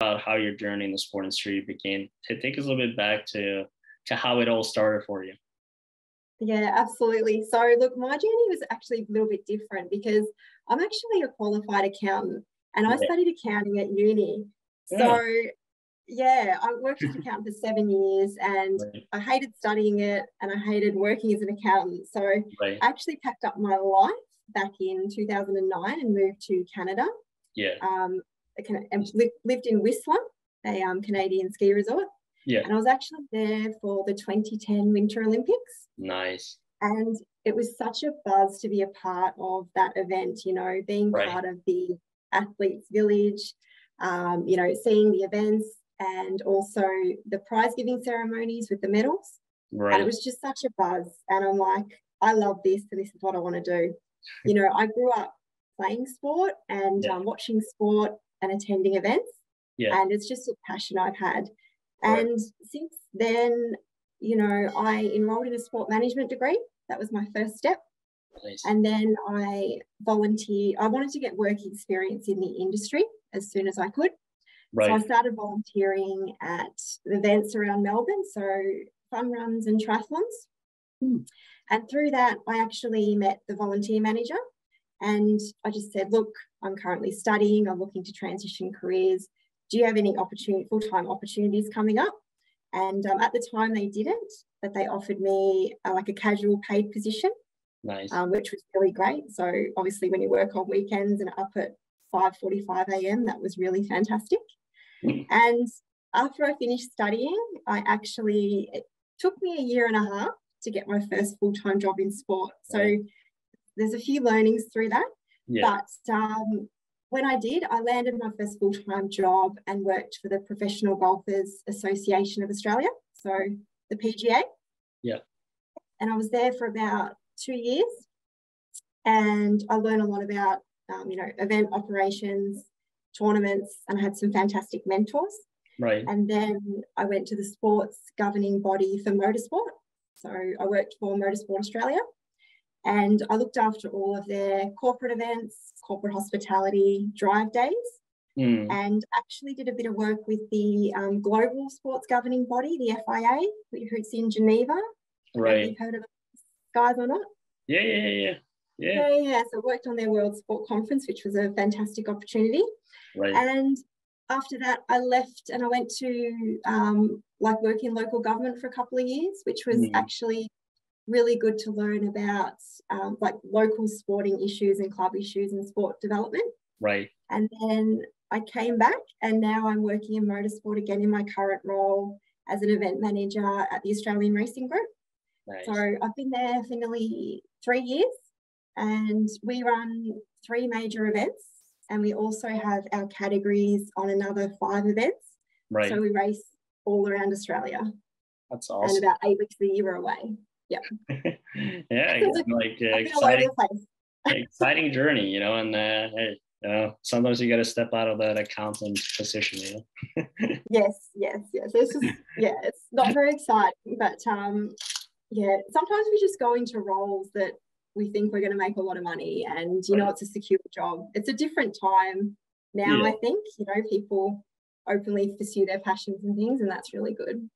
about how your journey in the sport industry began. To take us a little bit back to how it all started for you. Yeah, absolutely. So look, my journey was actually a little bit different because I'm actually a qualified accountant and I Yeah. studied accounting at uni. Yeah. So yeah, I worked as an accountant for 7 years and Right. I hated studying it and I hated working as an accountant. So Right. I actually packed up my life back in 2009 and moved to Canada. Yeah. And lived in Whistler, a Canadian ski resort. Yeah. And I was actually there for the 2010 Winter Olympics. Nice. And it was such a buzz to be a part of that event, being Right. part of the athletes village, seeing the events and also the prize giving ceremonies with the medals. Right. And it was just such a buzz. And I'm like, I love this and this is what I want to do. I grew up playing sport and watching sport and attending events. Yeah. And it's just a passion I've had. Right. And since then, I enrolled in a sport management degree. That was my first step. Nice. And then I volunteered. I wanted to get work experience in the industry as soon as I could. Right. So I started volunteering at events around Melbourne, so fun runs and triathlons. And through that, I actually met the volunteer manager. And I just said, look, I'm currently studying. I'm looking to transition careers. Do you have any full-time opportunities coming up? And at the time they didn't, but they offered me like a casual paid position. Nice. Which was really great. So obviously when you work on weekends and up at 5:45 a.m, that was really fantastic. And after I finished studying, it took me a year and a half to get my first full-time job in sport. So there's a few learnings through that. Yeah. But when I did, I landed my first full-time job and worked for the Professional Golfers Association of Australia, so the PGA. Yeah. And I was there for about 2 years and I learned a lot about, event operations, tournaments, and I had some fantastic mentors. Right. And then I went to the sports governing body for motorsport. So I worked for Motorsport Australia. And I looked after all of their corporate events, corporate hospitality, drive days, and actually did a bit of work with the global sports governing body, the FIA, who's in Geneva. Right. Have you heard of those guys or not? Yeah. So I worked on their World Sport Conference, which was a fantastic opportunity. Right. And after that, I left and I went to work in local government for a couple of years, which was actually really good to learn about local sporting issues and club issues and sport development. Right. And then I came back and now I'm working in motorsport again in my current role as an event manager at the Australian Racing Group. Nice. So I've been there for nearly 3 years and we run 3 major events and we also have our categories on another 5 events. Right. So we race all around Australia. That's awesome. And about 8 weeks of the year away. Yeah. Exciting journey, and sometimes you got to step out of that accountant position, Yes. It's just, it's not very exciting, but sometimes we just go into roles that we think we're going to make a lot of money and, it's a secure job. It's a different time now, I think, people openly pursue their passions and things, and that's really good.